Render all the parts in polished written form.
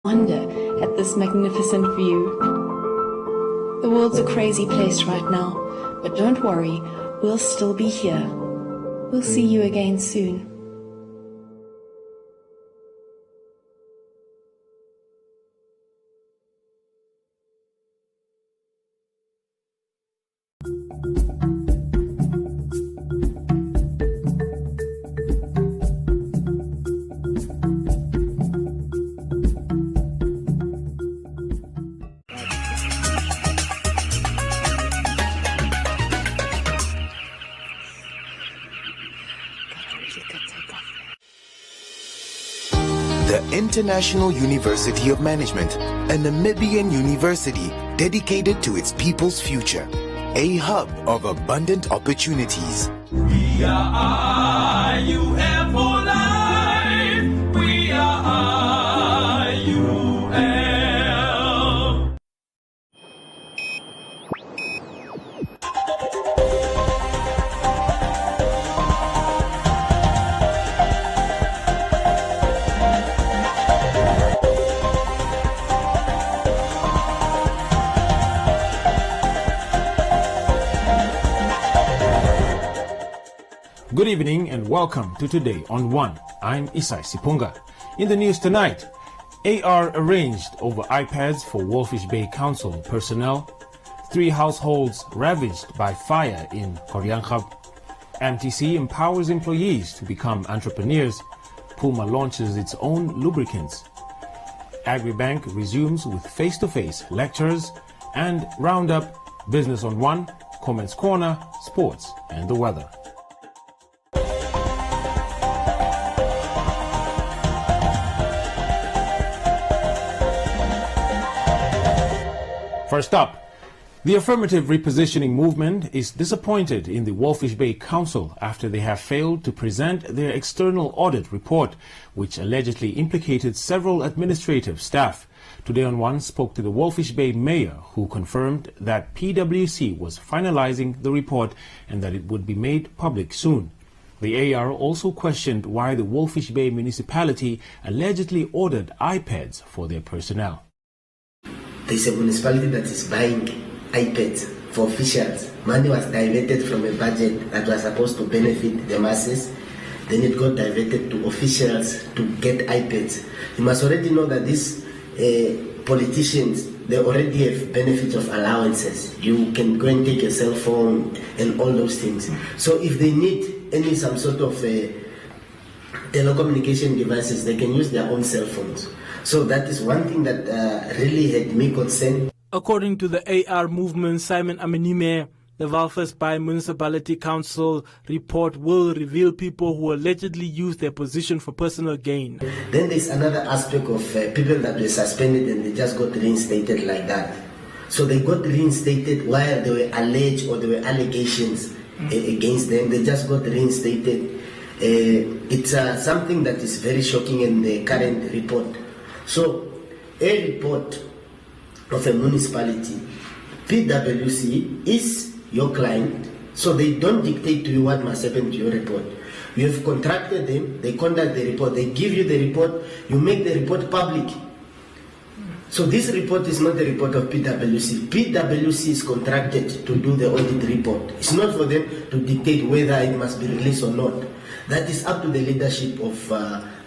Wonder at this magnificent view. The world's a crazy place right now, but don't worry, we'll still be here. We'll see you again soon. The International University of Management, a Namibian university dedicated to its people's future, a hub of abundant opportunities. We are IUM for life. We are IUM. Good evening and welcome to Today on One. I'm Isai Sipunga. In the news tonight, AR arranged over iPads for Wolfish Bay Council personnel, 3 households ravaged by fire in Koryankhab, MTC empowers employees to become entrepreneurs, Puma launches its own lubricants, Agribank resumes with face-to-face lectures, and Roundup, Business on One, Comments Corner, Sports and the weather. First up, the affirmative repositioning movement is disappointed in the Wolfish Bay Council after they have failed to present their external audit report, which allegedly implicated several administrative staff. Today on One spoke to the Wolfish Bay mayor, who confirmed that PwC was finalizing the report and that it would be made public soon. The AR also questioned why the Wolfish Bay municipality allegedly ordered iPads for their personnel. There's a municipality that is buying iPads for officials. Money was diverted from a budget that was supposed to benefit the masses. Then it got diverted to officials to get iPads. You must already know that these politicians, they already have benefits of allowances. You can go and take a cell phone and all those things. So if they need some sort of telecommunication devices, they can use their own cell phones. So that is one thing that really had me concerned. According to the AR movement, Simon Amenime, the Walvis Bay Municipality Council report will reveal people who allegedly used their position for personal gain. Then there's another aspect of people that were suspended and they just got reinstated like that. So they got reinstated while they were alleged or there were allegations against them. They just got reinstated. It's something that is very shocking in the current report. So, a report of a municipality, PwC is your client, so they don't dictate to you what must happen to your report. You have contracted them, they conduct the report, they give you the report, you make the report public. So this report is not the report of PwC. PwC is contracted to do the audit report. It's not for them to dictate whether it must be released or not. That is up to the leadership of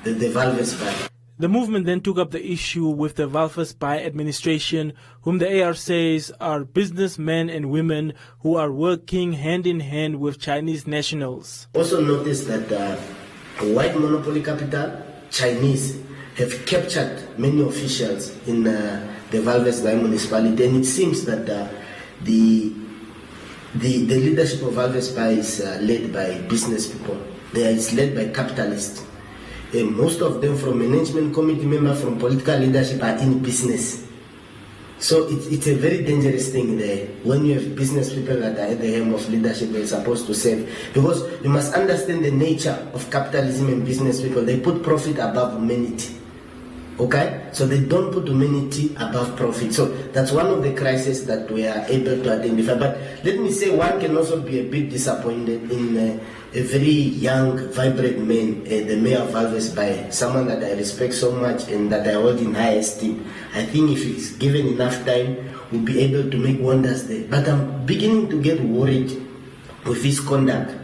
the Walvis Bay. The movement then took up the issue with the Walvis Bay administration, whom the AR says are businessmen and women who are working hand in hand with Chinese nationals. Also notice that white monopoly capital, Chinese, have captured many officials in the Walvis Bay municipality, and it seems that the leadership of Walvis Bay is led by business people. It's led by capitalists. Most of them from management committee members, from political leadership are in business. So it's a very dangerous thing there. When you have business people that are at the helm of leadership, they're supposed to serve. Because you must understand the nature of capitalism and business people. They put profit above humanity. Okay, so they don't put humanity above profit. So that's one of the crises that we are able to identify. But let me say, one can also be a bit disappointed in a very young, vibrant man, the mayor of Valves Bay, someone that I respect so much and that I hold in high esteem. I think if it's given enough time, we'll be able to make wonders there. But I'm beginning to get worried with his conduct.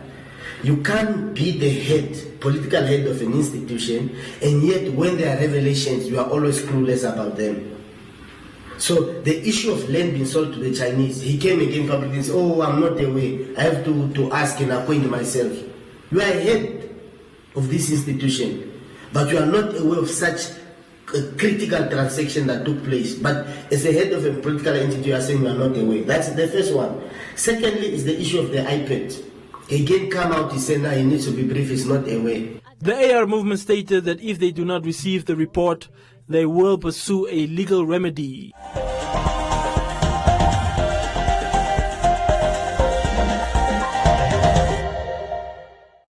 You can't be the head, political head of an institution, and yet when there are revelations, you are always clueless about them. So the issue of land being sold to the Chinese, he came again publicly and said, oh, I'm not aware. I have to ask and acquaint myself. You are head of this institution, but you are not aware of such a critical transaction that took place. But as a head of a political entity, you are saying you are not aware. That's the first one. Secondly is the issue of the iPad. Again, come out, he said, now he needs to be brief, he's not aware. The AR movement stated that if they do not receive the report, they will pursue a legal remedy.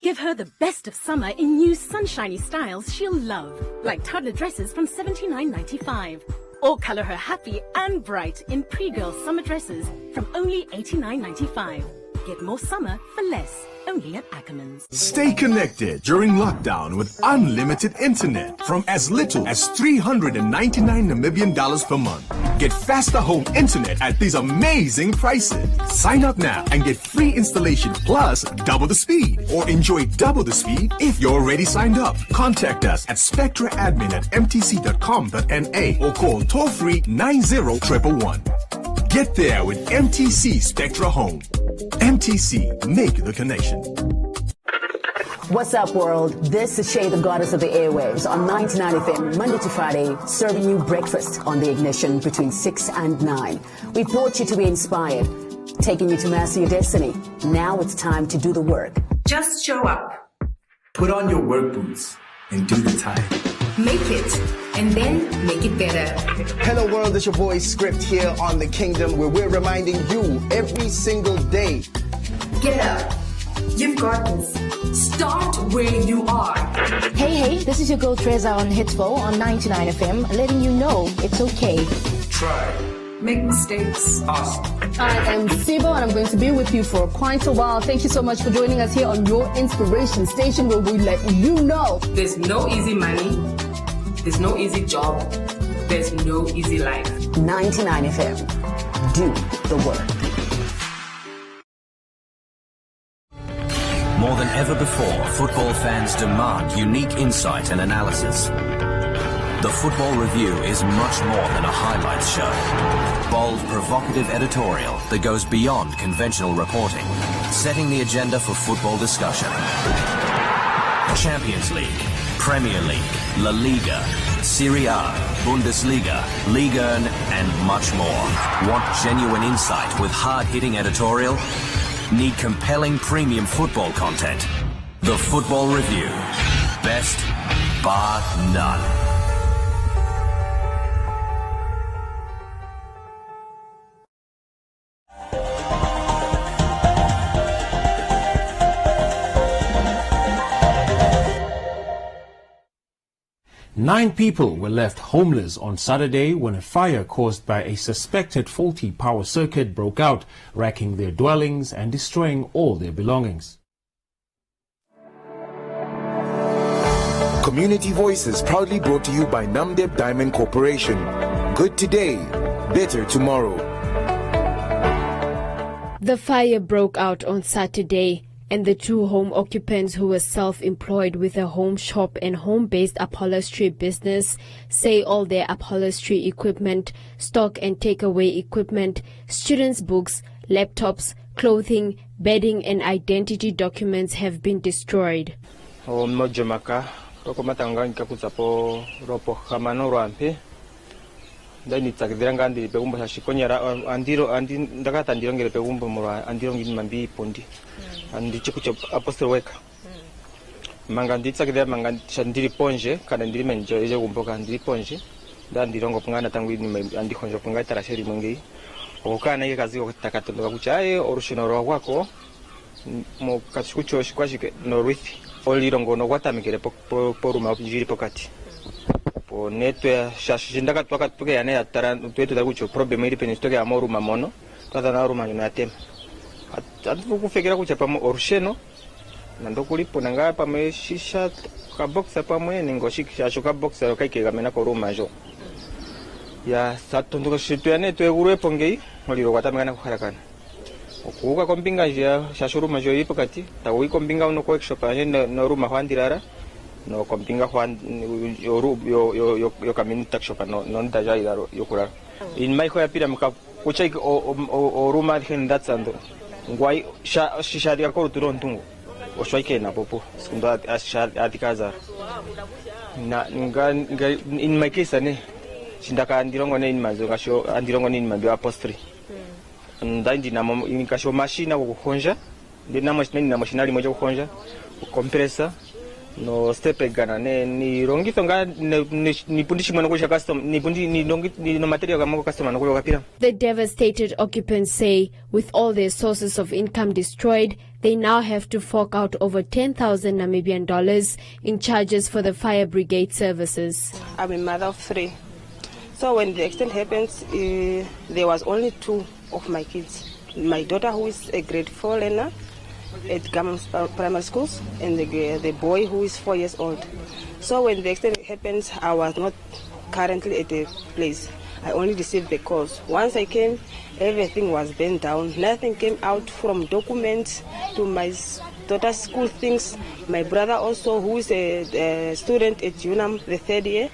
Give her the best of summer in new sunshiny styles she'll love, like toddler dresses from $79.95. Or color her happy and bright in pre-girl summer dresses from only $89.95. Get more summer for less, only at Ackermans. Stay connected during lockdown with unlimited internet from as little as 399 Namibian dollars per month. Get faster home internet at these amazing prices. Sign up now and get free installation plus double the speed, or enjoy double the speed if you're already signed up. Contact us at spectraadmin@mtc.com.na or call toll-free 901111. Get there with MTC Spectra Home. MTC, make the connection. What's up, world? This is Shay, the goddess of the airwaves, on 99 FM, Monday to Friday, serving you breakfast on the ignition between 6 and 9. We brought you to be inspired, taking you to master your destiny. Now it's time to do the work. Just show up. Put on your work boots and do the time. Make it, and then make it better. Hello world, it's your boy Script here on The Kingdom, where we're reminding you every single day. Get up. You've got this. Start where you are. Hey, this is your girl Treza on Hitsville on 99 FM, letting you know it's okay. Try. Make mistakes. Ask. I am Sibo and I'm going to be with you for quite a while. Thank you so much for joining us here on your inspiration station, where we let you know there's no easy money. There's no easy job. There's no easy life. 99 FM. Do the work. More than ever before, football fans demand unique insight and analysis. The Football Review is much more than a highlights show. Bold, provocative editorial that goes beyond conventional reporting, setting the agenda for football discussion. Champions League, Premier League, La Liga, Serie A, Bundesliga, Liga 1, and much more. Want genuine insight with hard-hitting editorial? Need compelling premium football content? The Football Review. Best, bar none. Nine people were left homeless on Saturday when a fire caused by a suspected faulty power circuit broke out, wrecking their dwellings and destroying all their belongings. Community Voices proudly brought to you by Namdeb Diamond Corporation. Good today, better tomorrow. The fire broke out on Saturday, and the two home occupants, who were self-employed with a home shop and home-based upholstery business, say all their upholstery equipment, stock and takeaway equipment, students' books, laptops, clothing, bedding and identity documents have been destroyed. Dani takdiranga ndiri pegumba shashikonyera andiro ndakata ndirongere pegumba mura andiro ngini mambi pondi andi chikucho apostle work manga nditsakidira manga ndiri ponje kana ndiri menjo eje kumboka ndiri ponje ndandirongo pungana tangu ini andi khonjo punga tarasheri mungi okana ye kazi okatakatondoka kucha aye orushino rwako mo kachikucho shikwashike norwithi olirongo no kwatamikire poruma njiri pokati. po netwe shashindaka twaka tuke yane atara twetu da kucho problem iri peni stoke amoru mamono twata na ruma yona tem atu kufikira kucha pamo orusheno nando kulipo nanga pame shisha ka boxa pamwe ningo shikisha shuka boxa kaike gamena ko ruma jo ya satondoka shitu yane twegurwe pongei moliro kwatamana kuharakana okuka kombinga ya shashuruma jo ipo kati tawi kombinga uno ko workshop ane no ruma hwandirara no kompinga hwan yo community shop no ndaja idaro yokura in mai ko yapira mka kuchai o ruma hendatsando ngwai shisha dia ko turon tungu o shwaike na popo skunda atikaza na nga in my case ane shindaka ndirongo ne in mazo ngasho andirongo ne in mabi apostry ndandi na inkasho machine ko kukonja ndina machine moja kukonja compressor no step gana ne ni rongito nga ni pundishi mwana kusha custom ni pundi ni longi ni no material kama customer na kapira. The devastated occupants say with all their sources of income destroyed, they now have to fork out over 10,000 Namibian dollars in charges for the fire brigade services. I'm a mother of 3. So when the accident happens, there was only 2 of my kids. My daughter, who is a grade 4 learner at government primary schools, and the boy who is 4 years old. So when the accident happens, I was not currently at the place. I only received the calls. Once I came, everything was burned down. Nothing came out, from documents to my daughter's school things. My brother also, who is a student at UNAM, the 3rd year,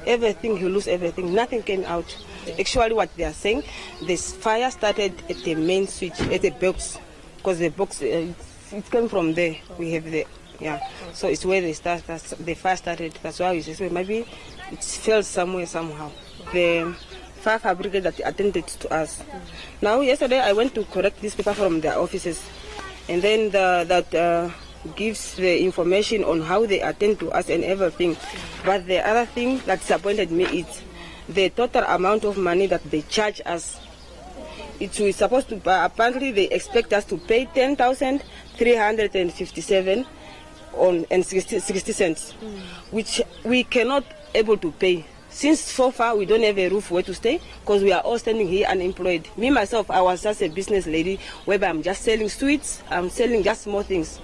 everything, he lose everything. Nothing came out. Actually, what they are saying, this fire started at the main switch, at the box, because the box, it came from there. We have the, so it's where the fire started. That's why we say, so maybe it fell somewhere, somehow. The fire brigade that attended to us. Now, yesterday, I went to correct this paper from their offices, and then that gives the information on how they attend to us and everything. But the other thing that disappointed me is the total amount of money that they charge us. It's supposed to, apparently they expect us to pay 10,357 and 60 cents, which we cannot able to pay. Since so far we don't have a roof where to stay, because we are all standing here unemployed. Me myself, I was just a business lady, whereby I'm just selling sweets, I'm selling just small things.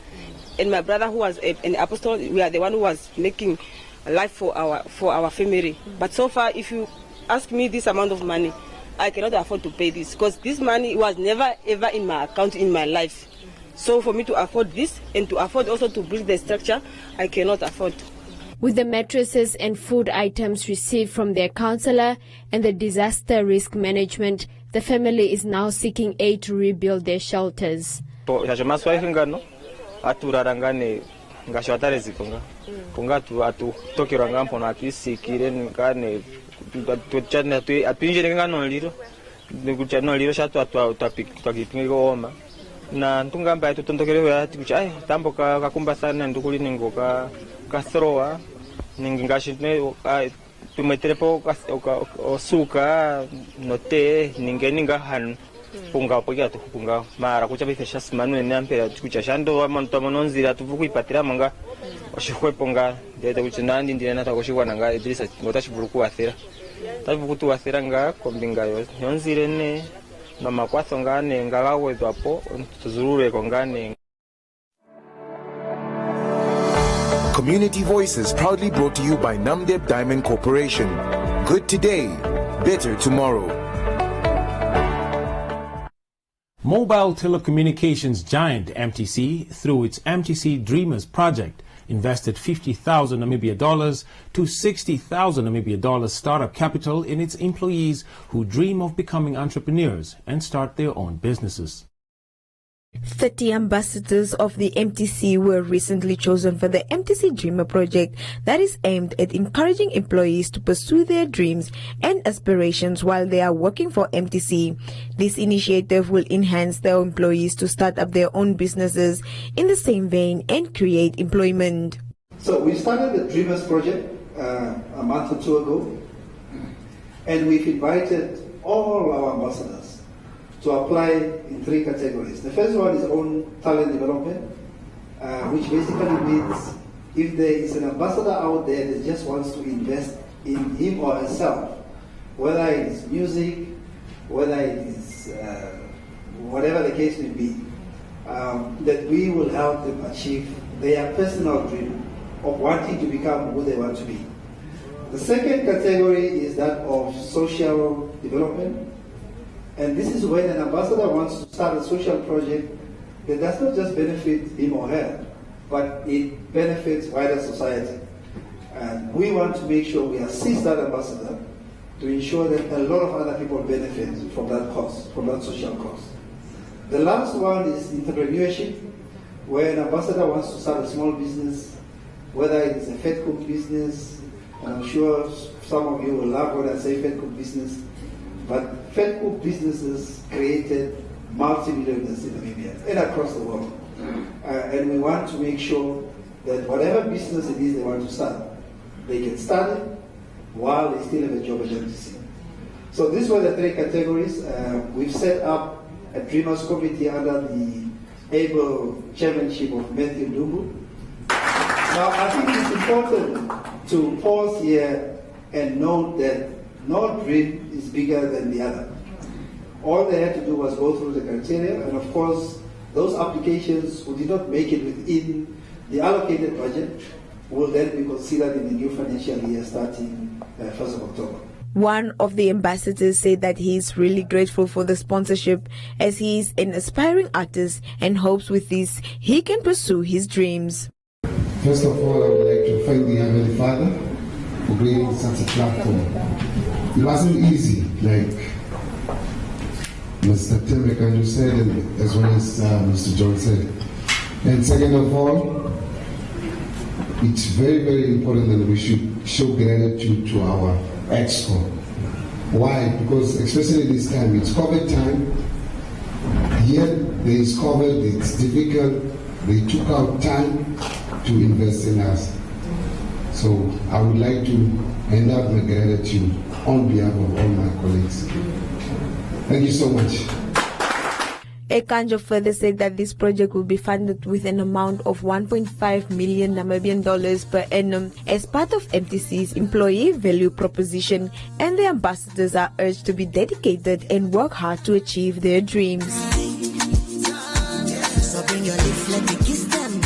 And my brother, who was an apostle, we are the one who was making life for our family. But so far, if you ask me this amount of money, I cannot afford to pay this, because this money was never ever in my account in my life. So for me to afford this and to afford also to build the structure, I cannot afford. With the mattresses and food items received from their counsellor and the disaster risk management, the family is now seeking aid to rebuild their shelters. Aturarangane ngashwatare zikonga konga atu tokiranga mpona atuisikire ngane tuchana atwinjire ngano liro nikuchano liro shatu twakipingo oma na ntungamba tutondokere ati kucha ai tambo kakumba sana ndukuli ningo ka throwa ningashine tumetrepo osuka note ningeninga han punga poja tu punga mara kucha bifesha simanu ne ampera kucha shando wa monto mononzira tuvuku ipatira manga oshikwe ponga dede kuchinandi ndina takoshikwa nanga idrisa ngotashibuluku athira tavuku tu athira nga kombinga yo nyonzire ne mama kwatho ngane ngalawezo apo tuzurure kongane. Community Voices proudly brought to you by Namdeb Diamond Corporation. Good today, better tomorrow. Mobile telecommunications giant MTC, through its MTC Dreamers project, invested 50,000 Namibia dollars to 60,000 Namibia dollars startup capital in its employees who dream of becoming entrepreneurs and start their own businesses. 30 ambassadors of the MTC were recently chosen for the MTC Dreamer project that is aimed at encouraging employees to pursue their dreams and aspirations while they are working for MTC. This initiative will enhance their employees to start up their own businesses in the same vein and create employment. So we started the Dreamers project a month or 2 ago, and we've invited all our ambassadors to apply in 3 categories. The first one is own talent development, which basically means if there is an ambassador out there that just wants to invest in him or herself, whether it is music, whether it is whatever the case may be, that we will help them achieve their personal dream of wanting to become who they want to be. The second category is that of social development. And this is when an ambassador wants to start a social project that does not just benefit him or her, but it benefits wider society. And we want to make sure we assist that ambassador to ensure that a lot of other people benefit from that cause, from that social cause. The last one is entrepreneurship, where an ambassador wants to start a small business, whether it's a fat cook business, and I'm sure some of you will laugh when I say fat cook business, but fat cook businesses created multi-millionaires in Namibia and across the world. And we want to make sure that whatever business it is they want to start, they can start it while they still have a job at MTC. So these were the three categories. We've set up a Dreamers Committee under the able chairmanship of Matthew Dumbu. Now, I think it's important to pause here and note that no dream is bigger than the other. All they had to do was go through the criteria, and of course, those applications who did not make it within the allocated budget will then be considered in the new financial year starting 1st of October. One of the ambassadors said that he is really grateful for the sponsorship as he is an aspiring artist and hopes with this he can pursue his dreams. First of all, I would like to thank the Heavenly Father for creating such a platform. It wasn't easy, like Mr. Temekanju said, and as well as Mr. John said. And second of all, it's very, very important that we should show gratitude to our exco. Why? Because especially this time, it's COVID time. Here, there is COVID, it's difficult. They took out time to invest in us. So I would like to end up my gratitude on behalf of all my colleagues. Thank you so much. Ekanjo further said that this project will be funded with an amount of 1.5 million Namibian dollars per annum as part of MTC's employee value proposition, and the ambassadors are urged to be dedicated and work hard to achieve their dreams. So bring your lips, let me kiss them.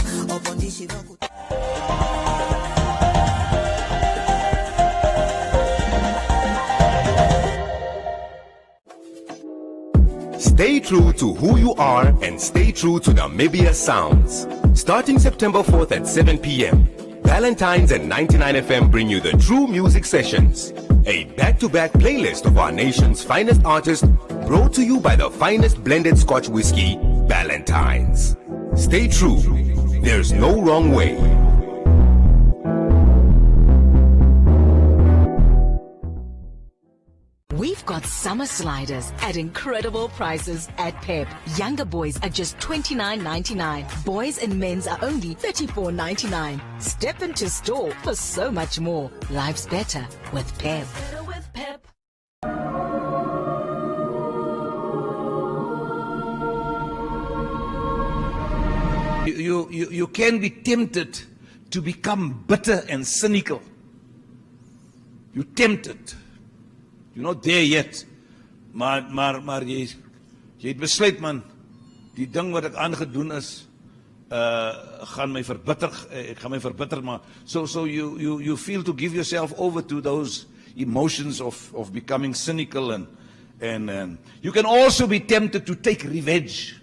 Stay true to who you are and stay true to Namibia Sounds. Starting September 4th at 7 p.m., Valentine's and 99 FM bring you the True Music Sessions, a back-to-back playlist of our nation's finest artists brought to you by the finest blended Scotch whiskey, Valentine's. Stay true. There's no wrong way. We've got summer sliders at incredible prices at Pep. Younger boys are just $29.99. Boys and men's are only $34.99. Step into store for so much more. Life's better with Pep. Better with Pep. You can be tempted to become bitter and cynical. You're tempted. You're not there yet. Maar jy het besluit, man, die ding wat ek aangedoen is, gaan my verbitter, ek gaan my verbitter, maar so you feel to give yourself over to those emotions of becoming cynical and you can also be tempted to take revenge.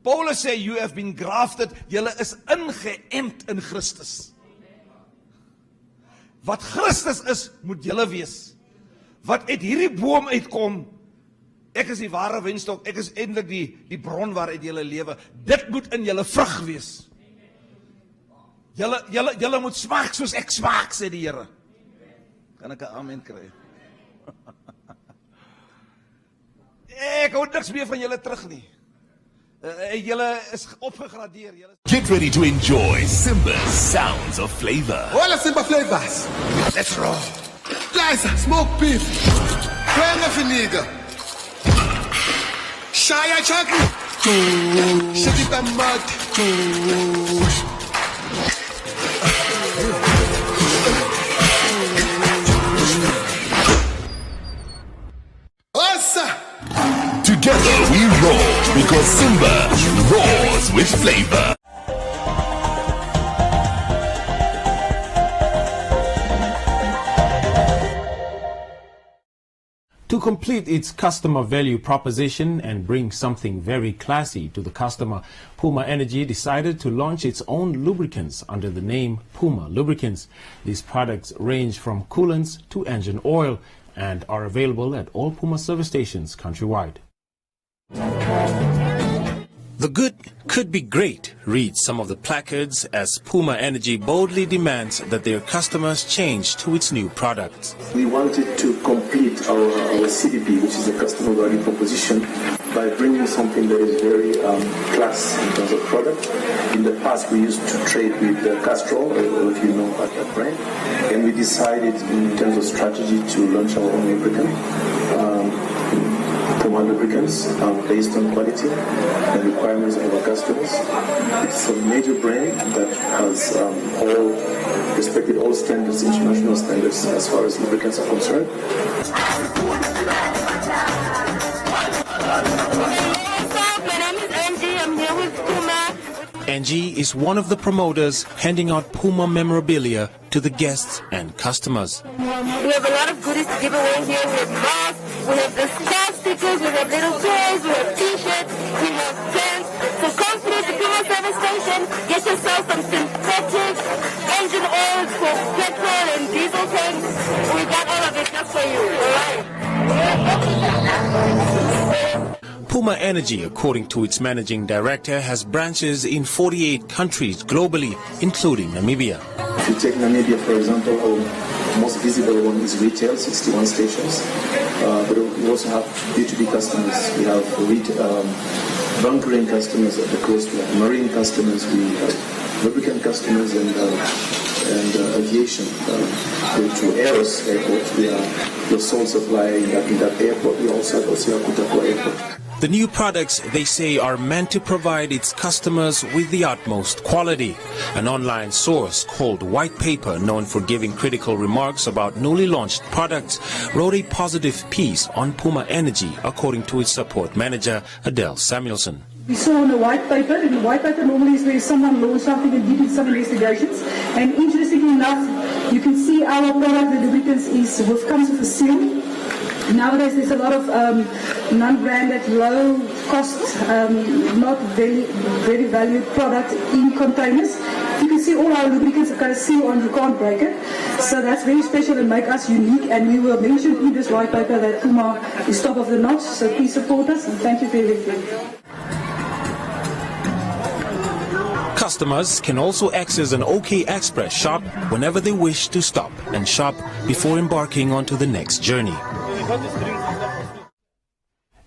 Paulus sê, you have been grafted, julle is ingeënt in Christus. Wat Christus is, moet julle wees. Wat uit hierdie boom uitkom, ek is die ware wynstok, ek is eintlik die bron waaruit julle lewe. Dit moet in julle vrug wees. Julle moet smaak soos ek smaak, sê die Here. Kan ek 'n amen kry? Ek hou niks meer van julle terug nie. Julle is opgegradeer. Get ready to enjoy Simba's sounds of flavor. Hola Simba flavors. Let's roll. Guys, smoke beef. Kwanga finiga. Shaya chakri. Shakita mud. Together we roar because Simba roars with flavor. To complete its customer value proposition and bring something very classy to the customer, Puma Energy decided to launch its own lubricants under the name Puma Lubricants. These products range from coolants to engine oil and are available at all Puma service stations countrywide. The good could be great, read some of the placards as Puma Energy boldly demands that their customers change to its new products. We wanted to complete our CDP, which is a customer value proposition, by bringing something that is very class in terms of product. In the past, we used to trade with Castrol, if you know that brand, and we decided in terms of strategy to launch our own lubricant. Puma lubricants based on quality and requirements of our customers. It's a major brand that has respected all standards, international standards, as far as lubricants are concerned. My name is Angie. I'm here with Puma. Angie is one of the promoters handing out Puma memorabilia to the guests and customers. We have a lot of goodies to give away here. We have masks, we have the star stickers, we have little toys, we have t-shirts, we have pens. So come through the Puma service station, get yourself some synthetic engine oils for petrol and diesel tanks. We got all of it just for you. Puma Energy, according to its managing director, has branches in 48 countries globally, including Namibia. If you take Namibia, for example, our most visible one is retail, 61 stations. But we also have B2B customers. We have bunkering customers at the coast, we have marine customers, we have lubricant customers, and aviation. Go to Eros Airport, we are your sole supplier in that airport. We also have Kutako Airport. The new products, they say, are meant to provide its customers with the utmost quality. An online source called White Paper, known for giving critical remarks about newly launched products, wrote a positive piece on Puma Energy, according to its support manager, Adele Samuelson. We saw in the white paper, and the white paper normally is where someone launched something and did some investigations. And interestingly enough, you can see our product, the lubricants, comes with a seal. Nowadays there's a lot of non-branded, low-cost, not very valued product in containers. You can see all our lubricants have got a seal on, you can't break it. So that's very special and make us unique, and we will mention in this white paper that Puma is top of the notch, so please support us and thank you very much. Customers can also access an OK Express shop whenever they wish to stop and shop before embarking onto the next journey.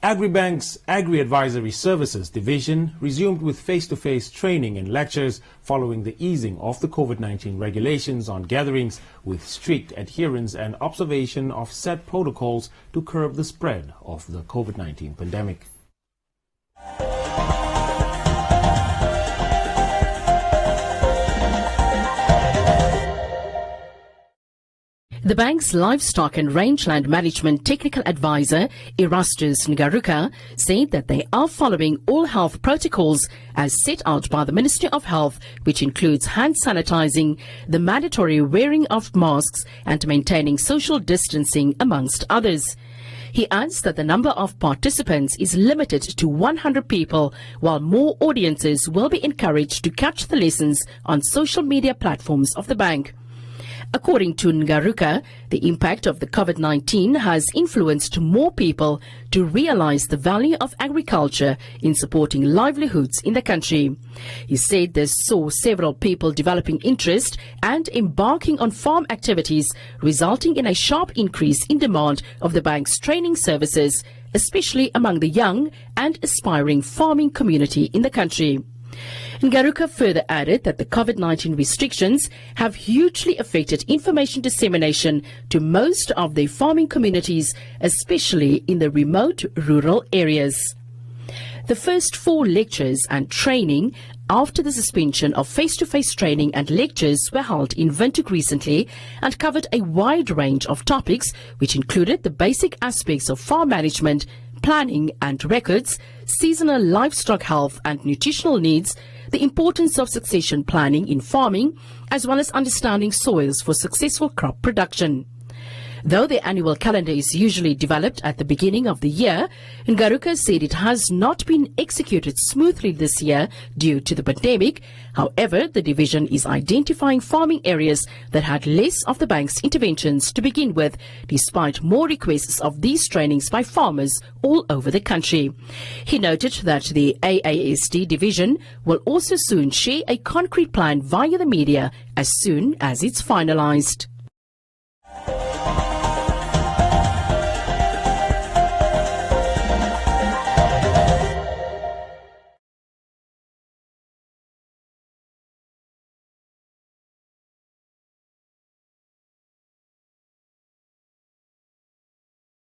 Agribank's Agri-Advisory Services Division resumed with face-to-face training and lectures following the easing of the COVID-19 regulations on gatherings, with strict adherence and observation of set protocols to curb the spread of the COVID-19 pandemic. The bank's livestock and rangeland management technical advisor, Erastus Ngaruka, said that they are following all health protocols as set out by the Ministry of Health, which includes hand sanitizing, the mandatory wearing of masks, and maintaining social distancing, amongst others. He adds that the number of participants is limited to 100 people, while more audiences will be encouraged to catch the lessons on social media platforms of the bank. According to Ngaruka, the impact of the COVID-19 has influenced more people to realize the value of agriculture in supporting livelihoods in the country. He said this saw several people developing interest and embarking on farm activities, resulting in a sharp increase in demand of the bank's training services, especially among the young and aspiring farming community in the country. Ngaruka further added that the COVID-19 restrictions have hugely affected information dissemination to most of the farming communities, especially in the remote rural areas. The first 4 lectures and training after the suspension of face-to-face training and lectures were held in Windhoek recently and covered a wide range of topics which included the basic aspects of farm management, planning and records, seasonal livestock health and nutritional needs, the importance of succession planning in farming, as well as understanding soils for successful crop production. Though the annual calendar is usually developed at the beginning of the year, Ngaruka said it has not been executed smoothly this year due to the pandemic. However, the division is identifying farming areas that had less of the bank's interventions to begin with, despite more requests of these trainings by farmers all over the country. He noted that the AASD division will also soon share a concrete plan via the media as soon as it's finalized.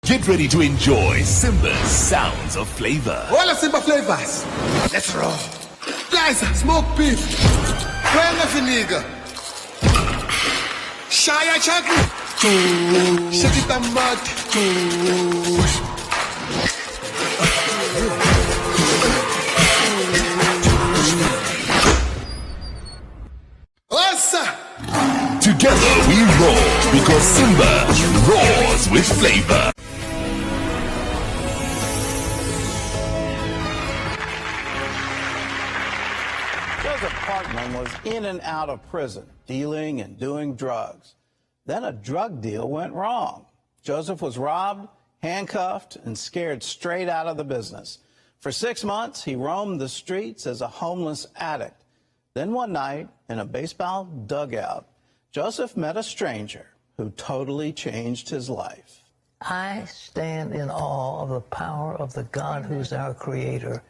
Get ready to enjoy Simba's sounds of flavor. All the Simba flavors. Let's roll. Guys, smoked beef. Kwanga vinegar. Shaya chocolate. Shakita mud. Ossa. Together we roar because Simba roars with flavor. Parkman was in and out of prison, dealing and doing drugs. Then a drug deal went wrong. Joseph was robbed, handcuffed, and scared straight out of the business. For 6 months, he roamed the streets as a homeless addict. Then one night, in a baseball dugout, Joseph met a stranger who totally changed his life. I stand in awe of the power of the God who's our creator.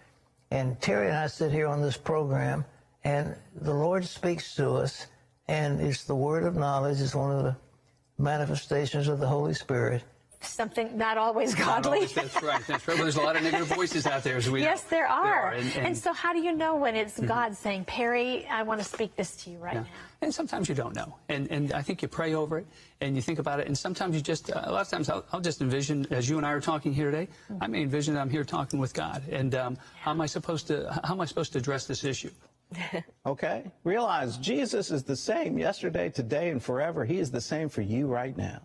And Terry and I sit here on this program, and the Lord speaks to us, and it's the word of knowledge. It's one of the manifestations of the Holy Spirit. Something not always godly. Not always, that's right. That's right. But there's a lot of negative voices out there, as we know. Yes, there are. And so how do you know when it's God saying, Perry, I want to speak this to you right now? And sometimes you don't know. And I think you pray over it, and you think about it. And sometimes you just, a lot of times I'll just envision, as you and I are talking here today, I may envision that I'm here talking with God. And how am I supposed to address this issue? Okay? Realize Jesus is the same yesterday, today, and forever. He is the same for you right now.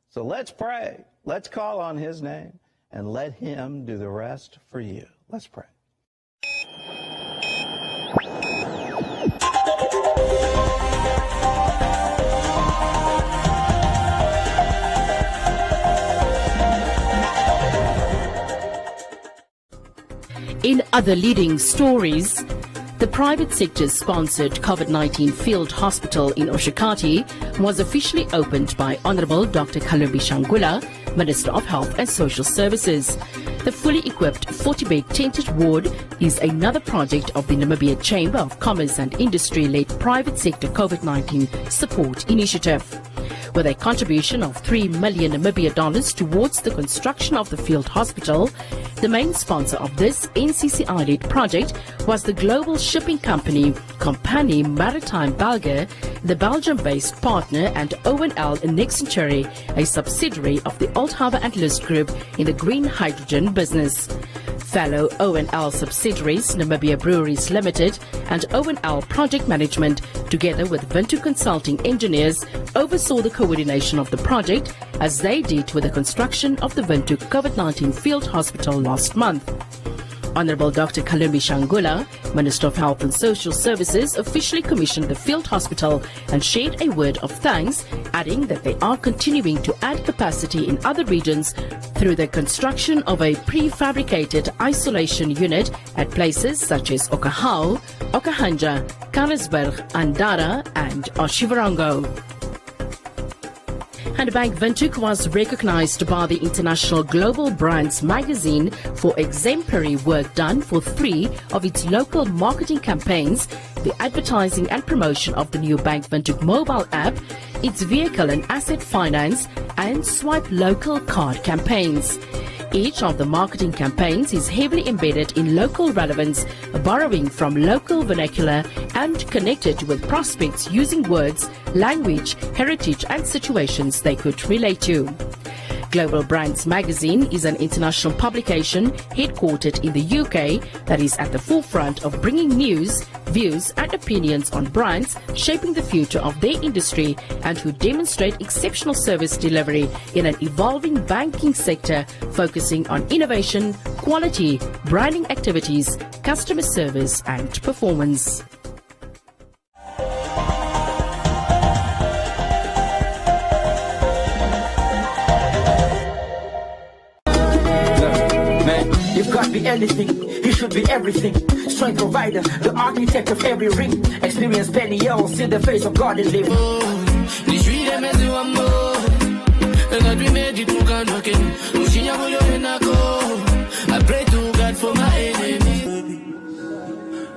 So let's pray. Let's call on his name and let him do the rest for you. Let's pray. In other leading stories, the private sector-sponsored COVID-19 field hospital in Oshakati was officially opened by Honorable Dr. Kalumbi Shangula, Minister of Health and Social Services. The fully equipped 40-bed tented ward is another project of the Namibia Chamber of Commerce and Industry-led private sector COVID-19 support initiative. With a contribution of $3 million Namibia towards the construction of the field hospital, the main sponsor of this NCCI-led project was the global shipping company Compagnie Maritime Belge, the Belgium-based partner, and O&L Nexentury, a subsidiary of the Oldhaver and List Group in the green hydrogen business. Fellow O&L subsidiaries, Namibia Breweries Limited and O&L Project Management, together with Windhoek Consulting Engineers, oversaw the coordination of the project as they did with the construction of the Windhoek COVID-19 field hospital last month. Honorable Dr. Kalumbi Shangula, Minister of Health and Social Services, officially commissioned the field hospital and shared a word of thanks, adding that they are continuing to add capacity in other regions through the construction of a prefabricated isolation unit at places such as Okahau, Okahanja, Karlsberg, Andara and Oshivarango. And Bank Windhoek was recognized by the International Global Brands magazine for exemplary work done for 3 of its local marketing campaigns, the advertising and promotion of the new Bank Windhoek mobile app, its vehicle and asset finance, and Swipe Local card campaigns. Each of the marketing campaigns is heavily embedded in local relevance, borrowing from local vernacular and connected with prospects using words, language, heritage and situations they could relate to. Global Brands magazine is an international publication headquartered in the UK that is at the forefront of bringing news, views and opinions on brands shaping the future of their industry and who demonstrate exceptional service delivery in an evolving banking sector focusing on innovation, quality, branding activities, customer service and performance. You can't be anything, you should be everything. Strength provider, the architect of every ring. Experience penny yells, see the face of God and live. I pray to God for my enemies.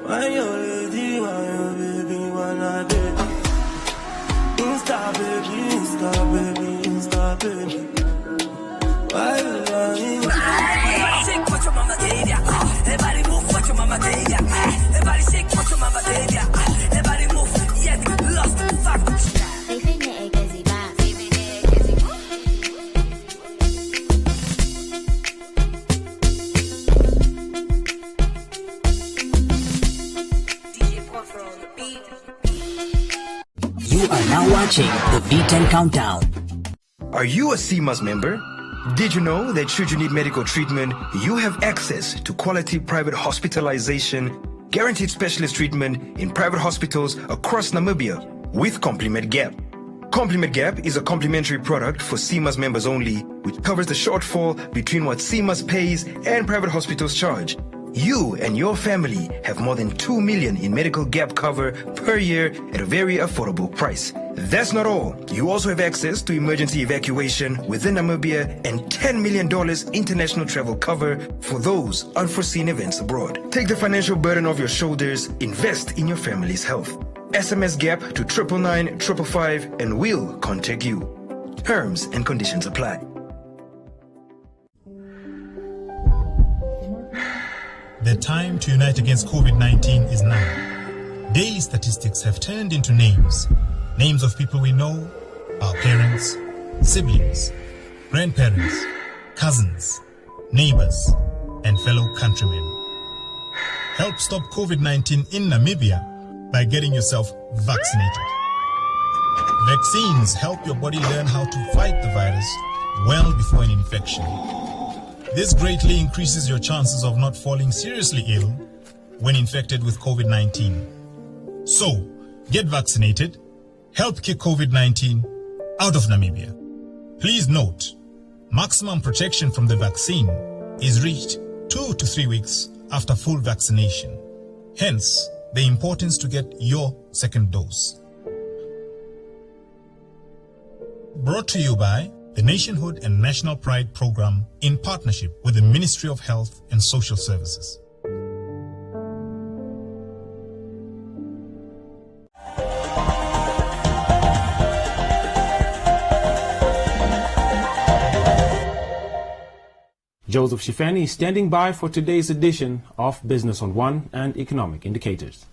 Why you lady, why you baby, wanna do? Insta baby, Insta baby, Insta baby. Why you lying? Shake what your mama gave ya. Everybody move what your mama gave ya. Everybody shake what your mama gave ya. Everybody move, yet lost the fact. You are now watching the V10 Countdown. Are you a CMAS member? Did you know that should you need medical treatment, you have access to quality private hospitalization, guaranteed specialist treatment in private hospitals across Namibia with Compliment Gap. Compliment Gap is a complimentary product for CMAS members only, which covers the shortfall between what CMAS pays and private hospitals charge. You and your family have more than 2 million in medical gap cover per year at a very affordable price. That's not all. You also have access to emergency evacuation within Namibia and $10 million international travel cover for those unforeseen events abroad. Take the financial burden off your shoulders, invest in your family's health. SMS GAP to 999 555 and we'll contact you. Terms and conditions apply. The time to unite against COVID-19 is now. Daily statistics have turned into names. Names of people we know, our parents, siblings, grandparents, cousins, neighbors, and fellow countrymen. Help stop COVID-19 in Namibia by getting yourself vaccinated. Vaccines help your body learn how to fight the virus well before an infection. This greatly increases your chances of not falling seriously ill when infected with COVID-19. So, get vaccinated, help kick COVID-19 out of Namibia. Please note, maximum protection from the vaccine is reached 2 to 3 weeks after full vaccination. Hence, the importance to get your second dose. Brought to you by the Nationhood and National Pride Program in partnership with the Ministry of Health and Social Services. Joseph Shifani is standing by for today's edition of Business on One and Economic Indicators.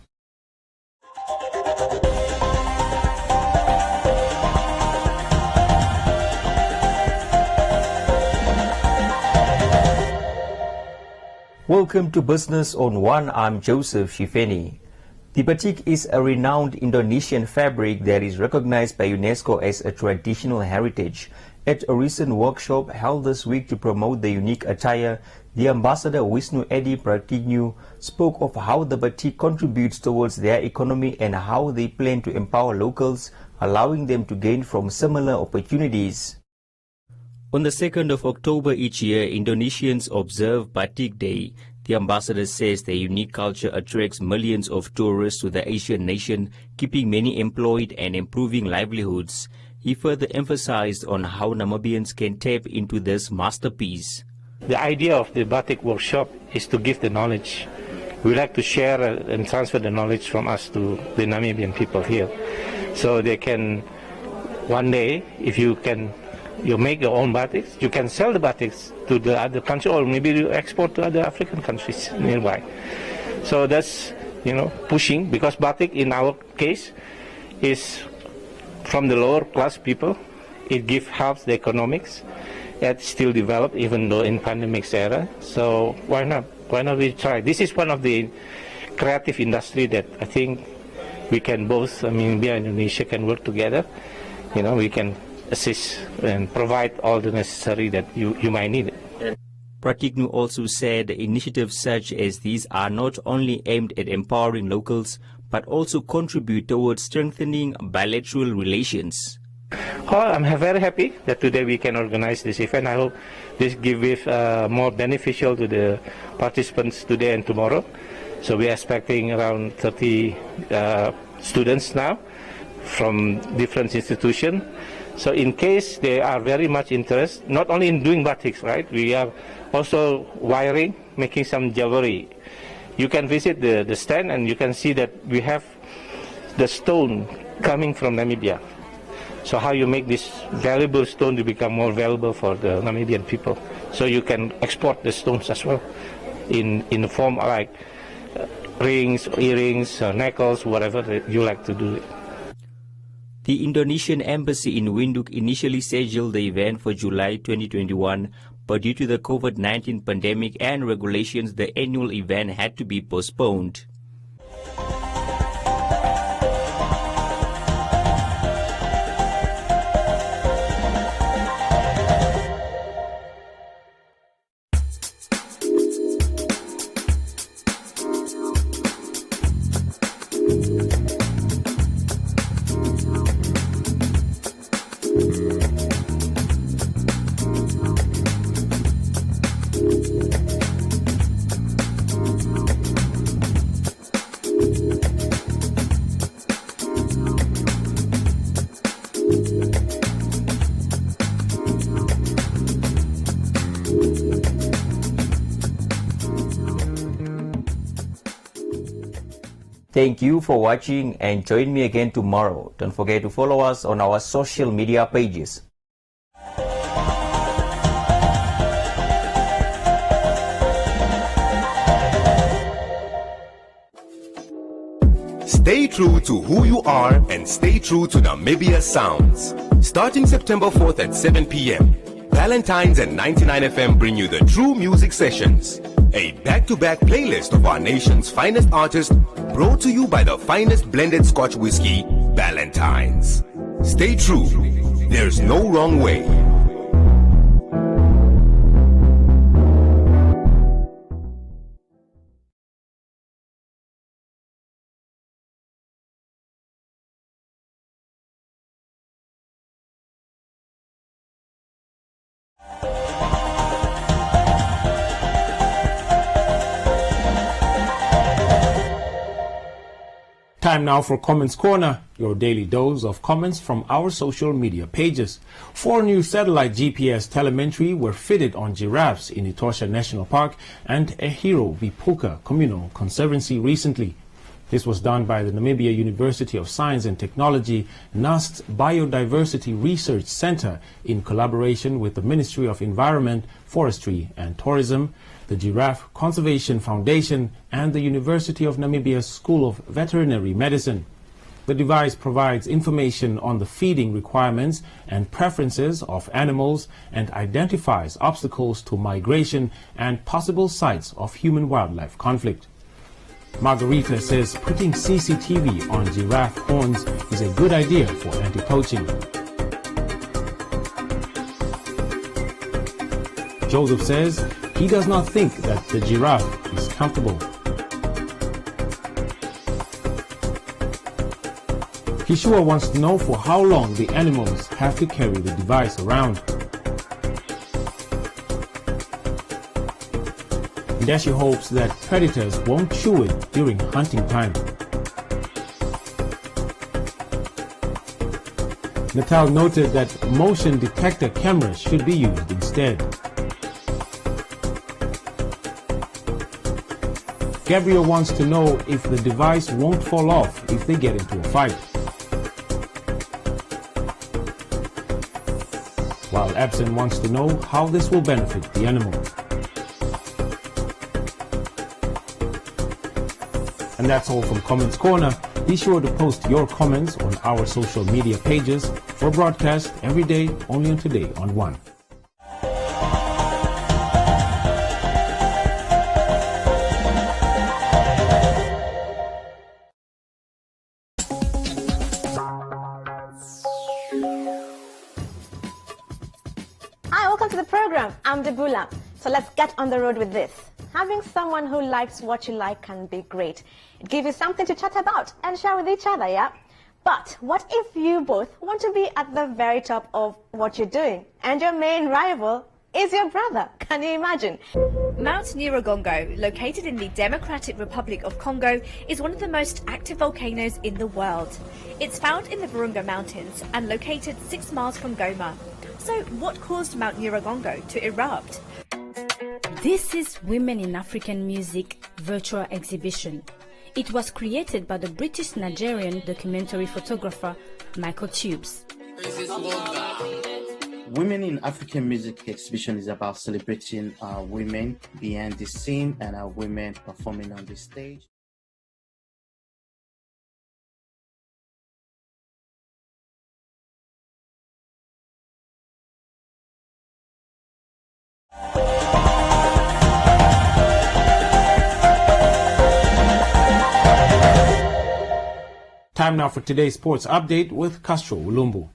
Welcome to Business on One. I'm Joseph Shifeni. The batik is a renowned Indonesian fabric that is recognized by UNESCO as a traditional heritage. At a recent workshop held this week to promote the unique attire, the ambassador Wisnu Edi Pratignu spoke of how the batik contributes towards their economy and how they plan to empower locals, allowing them to gain from similar opportunities. On the 2nd of October each year, Indonesians observe Batik Day. The ambassador says their unique culture attracts millions of tourists to the Asian nation, keeping many employed and improving livelihoods. He further emphasized on how Namibians can tap into this masterpiece. The idea of the Batik workshop is to give the knowledge. We like to share and transfer the knowledge from us to the Namibian people here. So they can, one day, if you can you make your own batiks. You can sell the batiks to the other country, or maybe you export to other African countries nearby. So that's, pushing, because batik in our case is from the lower class people. It helps the economics. It's still developed, even though in pandemic era. So why not? Why not we try? This is one of the creative industry that I think we can both, India and Indonesia can work together. We can assist and provide all the necessary that you might need. Pratikno also said initiatives such as these are not only aimed at empowering locals, but also contribute towards strengthening bilateral relations. I'm very happy that today we can organize this event. I hope this gives more beneficial to the participants today and tomorrow. So we're expecting around 30 students now from different institutions. So in case they are very much interested, not only in doing batiks, right? We are also wiring, making some jewelry. You can visit the stand and you can see that we have the stone coming from Namibia. So how you make this valuable stone to become more valuable for the Namibian people. So you can export the stones as well in the form like rings, earrings, necklaces, whatever you like to do it. The Indonesian embassy in Windhoek initially scheduled the event for July 2021, but due to the COVID-19 pandemic and regulations, the annual event had to be postponed. Thank you for watching and join me again tomorrow. Don't forget to follow us on our social media pages. Stay true to who you are and stay true to Namibia Sounds. Starting September 4th at 7 p.m., Valentine's and 99 FM bring you the True Music Sessions, a back-to-back playlist of our nation's finest artists brought to you by the finest blended Scotch whiskey, Valentine's. Stay true. There's no wrong way. Time now for Comments Corner, your daily dose of comments from our social media pages. 4 new satellite GPS telemetry were fitted on giraffes in Etosha National Park and a Hero Vipuka Communal Conservancy recently. This was done by the Namibia University of Science and Technology NUST's Biodiversity Research Center in collaboration with the Ministry of Environment, Forestry and Tourism, the Giraffe Conservation Foundation and the University of Namibia's School of Veterinary Medicine. The device provides information on the feeding requirements and preferences of animals and identifies obstacles to migration and possible sites of human-wildlife conflict. Margarita says putting CCTV on giraffe horns is a good idea for anti-poaching. Joseph says he does not think that the giraffe is comfortable. Kishua wants to know for how long the animals have to carry the device around. Dashi hopes that predators won't chew it during hunting time. Natal noted that motion detector cameras should be used instead. Gabriel wants to know if the device won't fall off if they get into a fight. While Absen wants to know how this will benefit the animals. And that's all from Comments Corner. Be sure to post your comments on our social media pages for broadcast every day, only on Today on 1. Hi, welcome to the program. I'm Debula. So let's get on the road with this. Having someone who likes what you like can be great. It gives you something to chat about and share with each other, yeah? But what if you both want to be at the very top of what you're doing and your main rival is your brother? Can you imagine? Mount Nyiragongo, located in the Democratic Republic of Congo, is one of the most active volcanoes in the world. It's found in the Virunga Mountains and located 6 miles from Goma. So what caused Mount Nyiragongo to erupt? This is Women in African Music virtual exhibition. It was created by the British-Nigerian documentary photographer Michael Tubes. Women in African Music exhibition is about celebrating women behind the scene and women performing on the stage. Time now for today's sports update with Castro Ulumbu.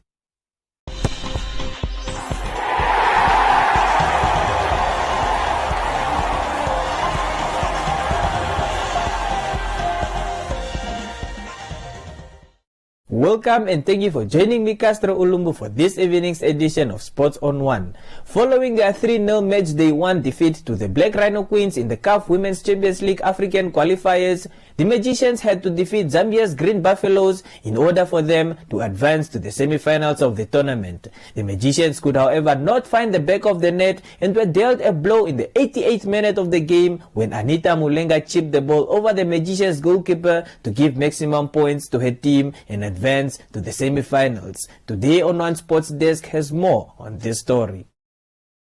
Welcome and thank you for joining me, Castro Ulumbu, for this evening's edition of Sports on 1. Following their 3-0 match day 1 defeat to the Black Rhino Queens in the CAF Women's Champions League African qualifiers, the Magicians had to defeat Zambia's Green Buffaloes in order for them to advance to the semi-finals of the tournament. The Magicians could, however, not find the back of the net and were dealt a blow in the 88th minute of the game when Anita Mulenga chipped the ball over the Magicians' goalkeeper to give maximum points to her team and advance to the semi-finals. Today on One Sports Desk has more on this story.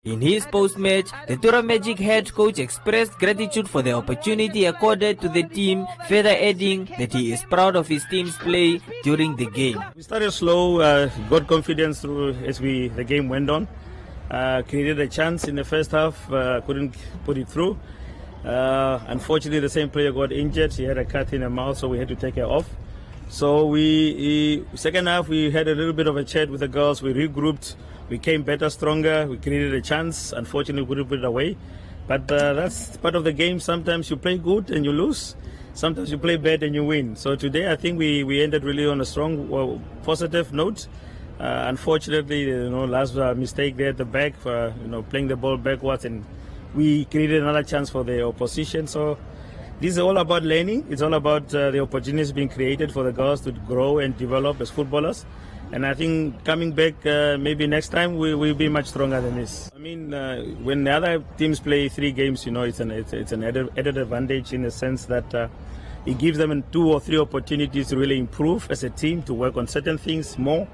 In his post-match, the Tura Magic head coach expressed gratitude for the opportunity accorded to the team, further adding that he is proud of his team's play during the game. We started slow, got confidence through as the game went on. Created a chance in the first half, couldn't put it through. Unfortunately, the same player got injured. He had a cut in the mouth, so we had to take her off. So second half, we had a little bit of a chat with the girls. We regrouped. We came better, stronger. We created a chance. Unfortunately, we couldn't put it away. But that's part of the game. Sometimes you play good and you lose. Sometimes you play bad and you win. So today, I think we ended really on a strong, positive note. Unfortunately, last mistake there at the back, playing the ball backwards, and we created another chance for the opposition. So this is all about learning. It's all about the opportunities being created for the girls to grow and develop as footballers. And I think coming back, maybe next time we'll be much stronger than this. I mean, when the other teams play 3 games, it's an added advantage in the sense that it gives them 2 or 3 opportunities to really improve as a team, to work on certain things more.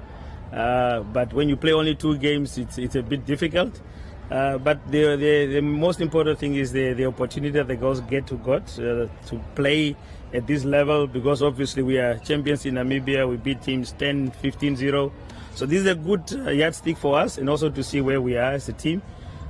But when you play only 2 games, it's a bit difficult. But the most important thing is the opportunity that the girls get to play at this level, because obviously we are champions in Namibia. We beat teams 10, 15-0. So this is a good yardstick for us, and also to see where we are as a team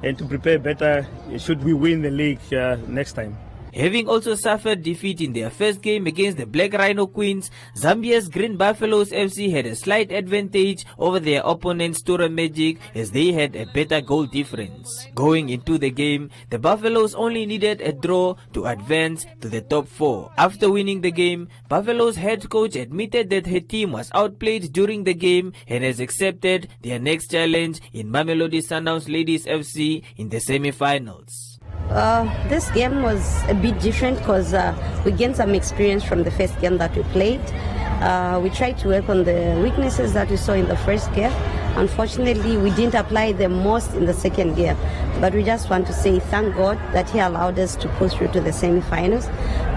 and to prepare better should we win the league next time. Having also suffered defeat in their first game against the Black Rhino Queens, Zambia's Green Buffaloes FC had a slight advantage over their opponents Tura Magic as they had a better goal difference. Going into the game, the Buffaloes only needed a draw to advance to the top 4. After winning the game, Buffaloes head coach admitted that her team was outplayed during the game and has accepted their next challenge in Mamelodi Sundowns Ladies FC in the semi-finals. This game was a bit different because we gained some experience from the first game that we played. We tried to work on the weaknesses that we saw in the first game. Unfortunately, we didn't apply them most in the second game. But we just want to say thank God that He allowed us to push through to the semi-finals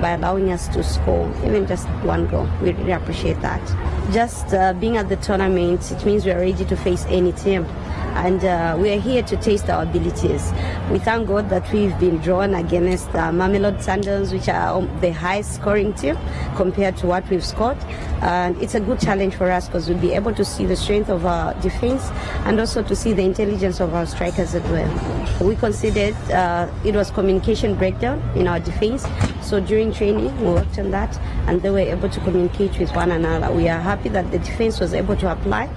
by allowing us to score even just 1 goal. We really appreciate that. Just being at the tournament, it means we are ready to face any team. and we are here to taste our abilities. We thank God that we've been drawn against Mamelodi Sundowns, which are the highest scoring team compared to what we've scored. And it's a good challenge for us because we'll be able to see the strength of our defense and also to see the intelligence of our strikers as well. We considered it was communication breakdown in our defense. So during training, we worked on that and they were able to communicate with one another. We are happy that the defense was able to apply.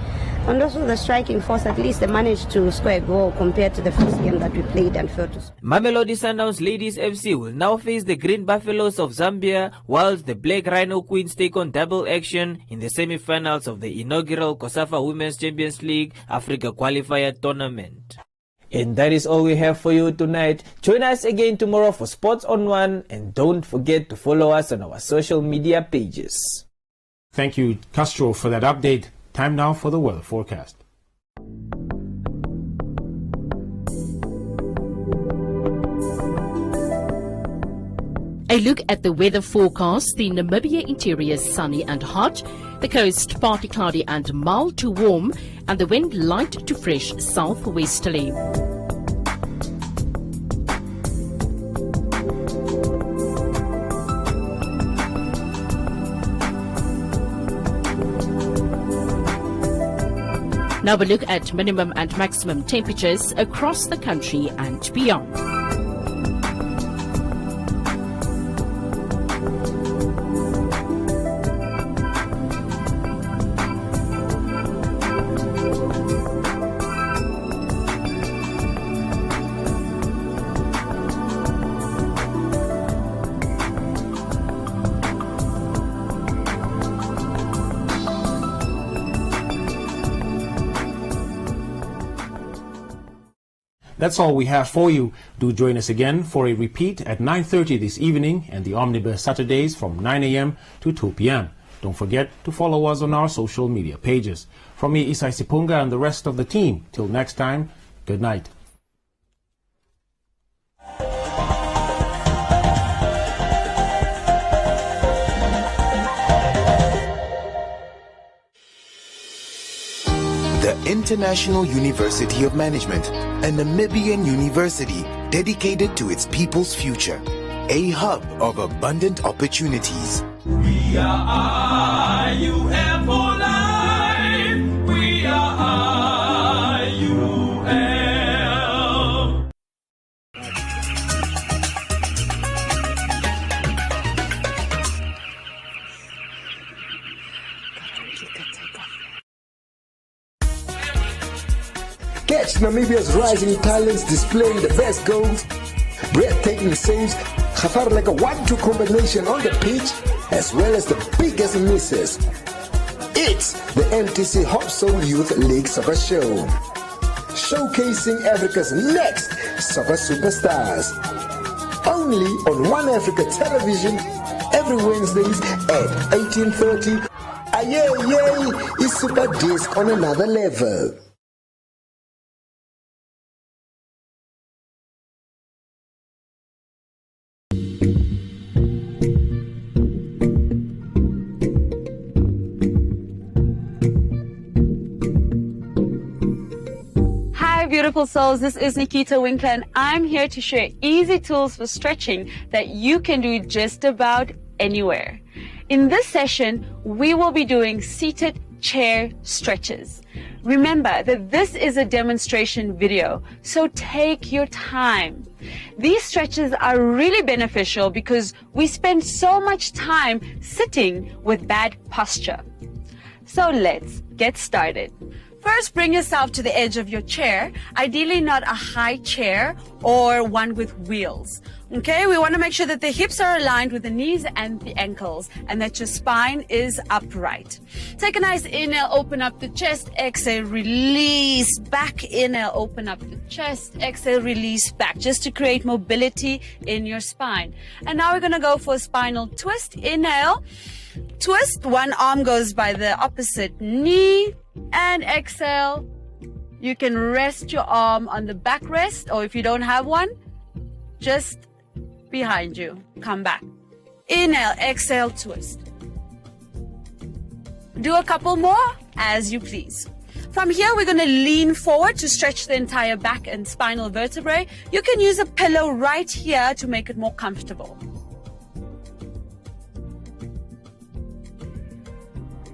And also the striking force, at least they managed to score a goal compared to the first game that we played and failed to score. Mamelodi Sundowns Ladies FC will now face the Green Buffaloes of Zambia, whilst the Black Rhino Queens take on double action in the semi-finals of the inaugural COSAFA Women's Champions League Africa Qualifier Tournament. And that is all we have for you tonight. Join us again tomorrow for Sports on One, and don't forget to follow us on our social media pages. Thank you, Castro, for that update. Time now for the weather forecast. A look at the weather forecast. The Namibia interior is sunny and hot. The coast partly cloudy and mild to warm, and the wind light to fresh southwesterly. Now we look at minimum and maximum temperatures across the country and beyond. That's all we have for you. Do join us again for a repeat at 9:30 this evening and the Omnibus Saturdays from 9 a.m. to 2 p.m. Don't forget to follow us on our social media pages. From me, Isai Sipunga, and the rest of the team, till next time, good night. The International University of Management, a Namibian university dedicated to its people's future, a hub of abundant opportunities. We are IUM for life. We are IUM. Catch Namibia's rising talents displaying the best goals, breathtaking saves, like a 1-2 combination on the pitch, as well as the biggest misses. It's the MTC Hop Soul Youth League Soccer Show, showcasing Africa's next soccer superstars. Only on One Africa Television, every Wednesdays at 18:30. Aye, it's Super Disc on another level. Beautiful souls, this is Nikita Winkler and I'm here to share easy tools for stretching that you can do just about anywhere. In this session, we will be doing seated chair stretches. Remember that this is a demonstration video, so take your time. These stretches are really beneficial because we spend so much time sitting with bad posture. So let's get started. First, bring yourself to the edge of your chair, ideally not a high chair or one with wheels. Okay, we want to make sure that the hips are aligned with the knees and the ankles and that your spine is upright. Take a nice inhale, open up the chest, exhale, release back. Inhale, open up the chest, exhale, release back, just to create mobility in your spine. And now we're going to go for a spinal twist. Inhale, twist, one arm goes by the opposite knee. And exhale, you can rest your arm on the backrest, or if you don't have one, just behind you. Come back. Inhale, exhale, twist. Do a couple more as you please. From here, we're going to lean forward to stretch the entire back and spinal vertebrae. You can use a pillow right here to make it more comfortable.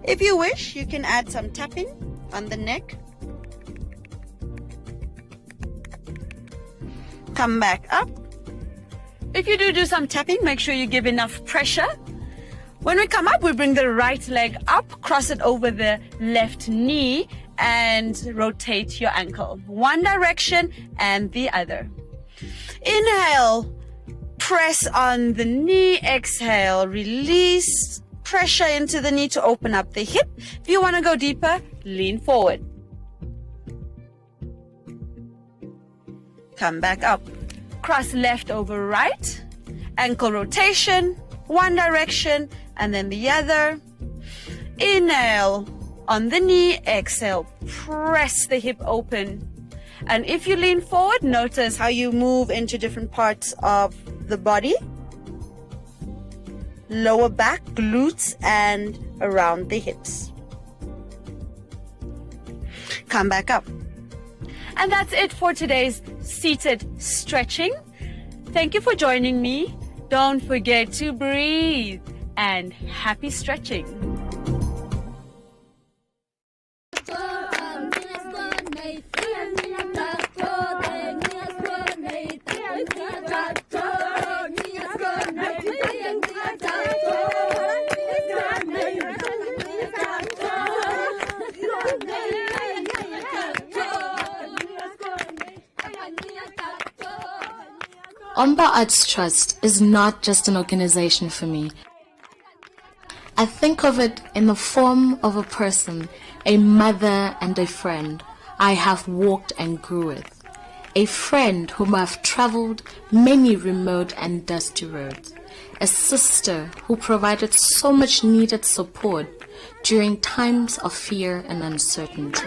If you wish, you can add some tapping on the neck. Come back up. If you do some tapping, make sure you give enough pressure. When we come up, we bring the right leg up, cross it over the left knee, and rotate your ankle. One direction and the other. Inhale, press on the knee. Exhale, release. Pressure into the knee to open up the hip. If you want to go deeper, lean forward. Come back up. Cross left over right. Ankle rotation. One direction and then the other. Inhale on the knee. Exhale, press the hip open. And if you lean forward, notice how you move into different parts of the body. Lower back, glutes, and around the hips. Come back up. And that's it for today's seated stretching. Thank you for joining me. Don't forget to breathe and happy stretching. Omba Arts Trust is not just an organization for me. I think of it in the form of a person, a mother and a friend I have walked and grew with. A friend whom I've traveled many remote and dusty roads. A sister who provided so much needed support during times of fear and uncertainty.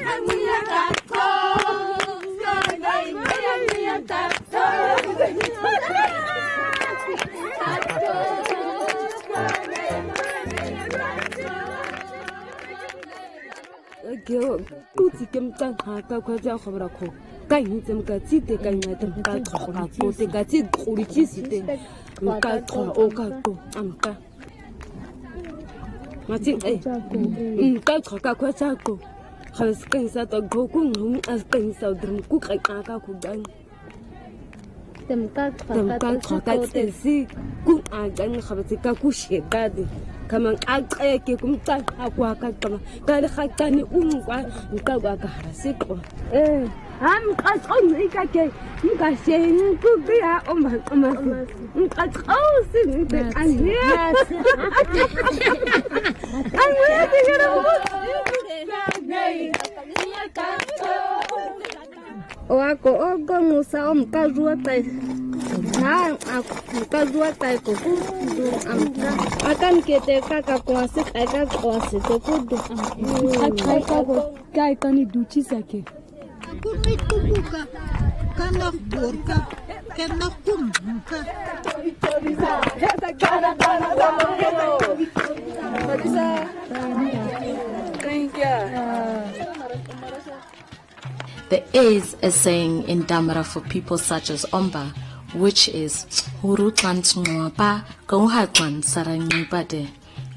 There is a saying in Damara for people such as Omba, which is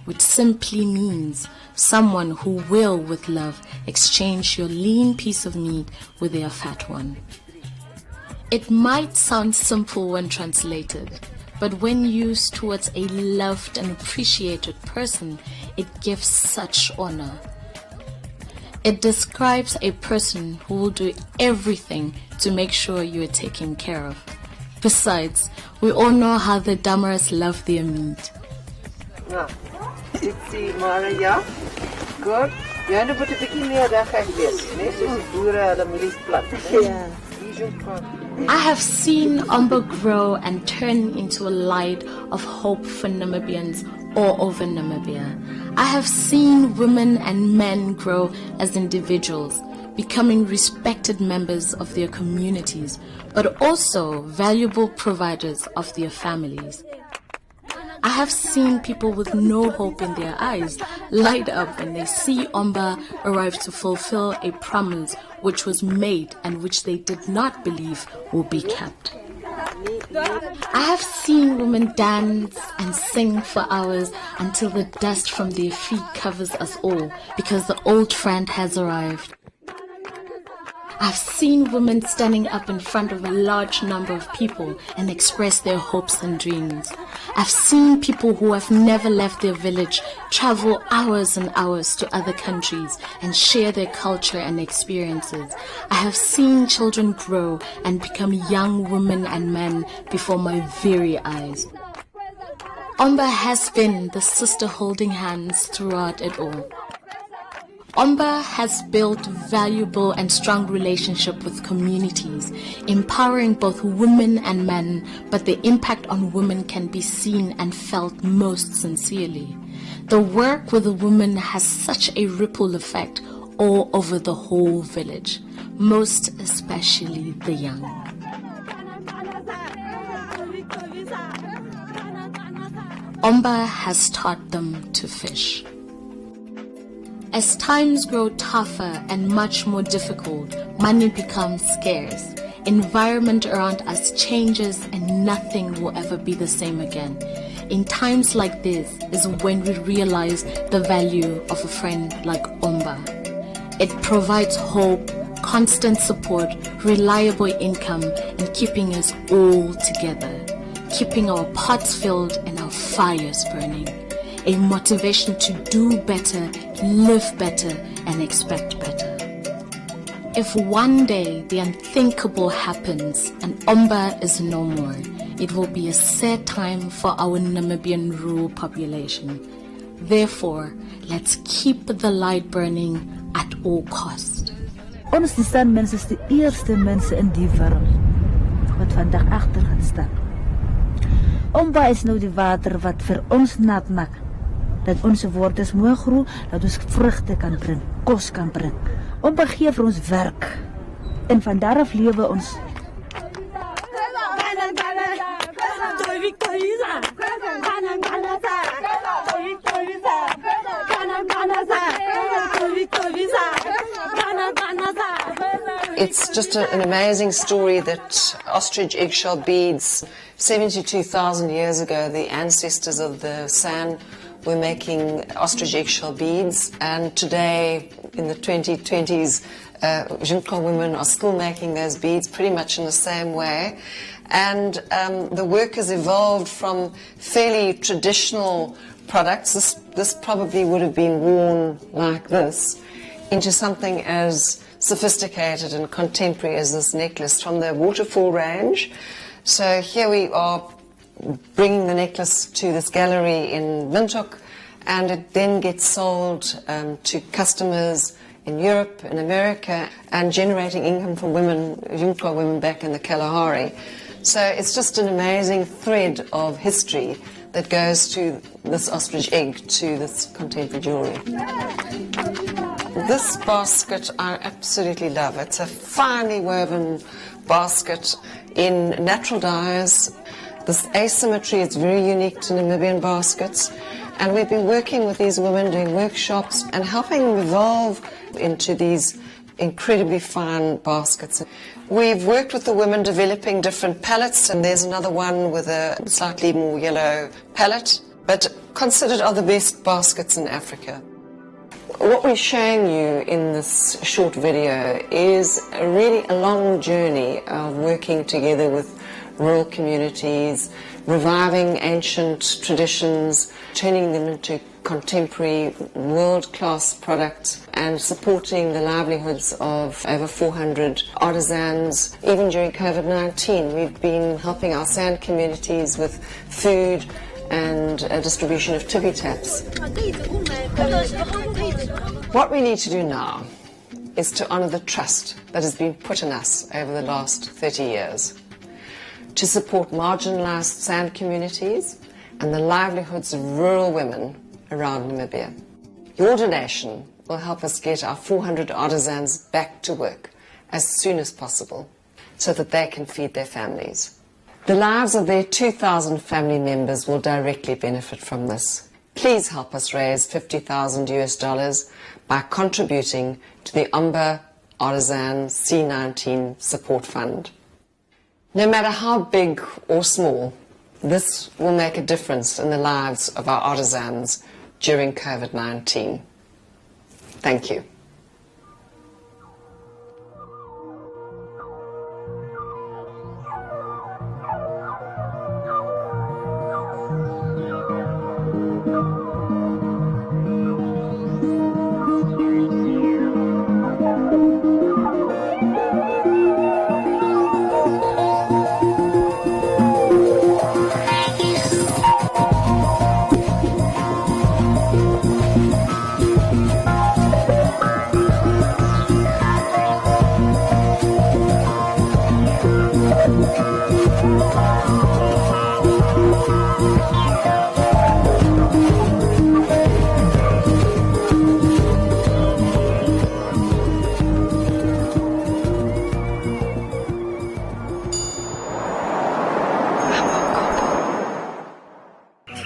which simply means someone who will, with love, exchange your lean piece of meat with their fat one. It might sound simple when translated, but when used towards a loved and appreciated person, it gives such honor. It describes a person who will do everything to make sure you are taken care of. Besides, we all know how the Damaras love their meat. Maria, good. Jy het 'n bietjie meer reg gewees, né? Soos die boere hulle mieliesplat. Ja. I have seen Omba grow and turn into a light of hope for Namibians all over Namibia. I have seen women and men grow as individuals, becoming respected members of their communities, but also valuable providers of their families. I have seen people with no hope in their eyes light up when they see Omba arrive to fulfill a promise which was made and which they did not believe will be kept. I have seen women dance and sing for hours until the dust from their feet covers us all because the old friend has arrived. I've seen women standing up in front of a large number of people and express their hopes and dreams. I've seen people who have never left their village travel hours and hours to other countries and share their culture and experiences. I have seen children grow and become young women and men before my very eyes. Omba has been the sister holding hands throughout it all. Omba has built valuable and strong relationship with communities, empowering both women and men, but the impact on women can be seen and felt most sincerely. The work with the women has such a ripple effect all over the whole village, most especially the young. Omba has taught them to fish. As times grow tougher and much more difficult, money becomes scarce. Environment around us changes and nothing will ever be the same again. In times like this is when we realize the value of a friend like Omba. It provides hope, constant support, reliable income, and keeping us all together, keeping our pots filled and our fires burning. A motivation to do better, live better, and expect better. If one day the unthinkable happens and Omba is no more, it will be a sad time for our Namibian rural population. Therefore, let's keep the light burning at all costs. Ons die Sanmense is die eerste mense in die wêreld wat vandag agter gaan staan. Omba is nou die water wat vir ons nat maak. Dat onze wortels mooi groeien, dat ons vruchten kan brengen, kos kan brengen. Omba gee vir ons werk. En van daaraf lewe ons. It's just an amazing story that ostrich eggshell beads, 72,000 years ago, the ancestors of the San were making ostrich eggshell beads, and today in the 2020s Jinko women are still making those beads pretty much in the same way, and the work has evolved from fairly traditional products. This probably would have been worn like this into something as sophisticated and contemporary as this necklace from the waterfall range. So here we are bringing the necklace to this gallery in Windhoek, and it then gets sold to customers in Europe, in America, and generating income for women, Yunqa women back in the Kalahari. So it's just an amazing thread of history that goes to this ostrich egg, to this contemporary jewellery. This basket I absolutely love. It's a finely woven basket in natural dyes. This asymmetry is very unique to Namibian baskets, and we've been working with these women, doing workshops and helping them evolve into these incredibly fine baskets. We've worked with the women developing different palettes, and there's another one with a slightly more yellow palette, but considered are the best baskets in Africa. What we're showing you in this short video is really a long journey of working together with rural communities, reviving ancient traditions, turning them into contemporary world-class products, and supporting the livelihoods of over 400 artisans. Even during COVID-19, we've been helping our sand communities with food and a distribution of tippy taps. What we need to do now is to honour the trust that has been put in us over the last 30 years, to support marginalised sand communities and the livelihoods of rural women around Namibia. Your donation will help us get our 400 artisans back to work as soon as possible so that they can feed their families. The lives of their 2,000 family members will directly benefit from this. Please help us raise $50,000 by contributing to the Umber Artisan C19 Support Fund. No matter how big or small, this will make a difference in the lives of our artisans during COVID-19. Thank you.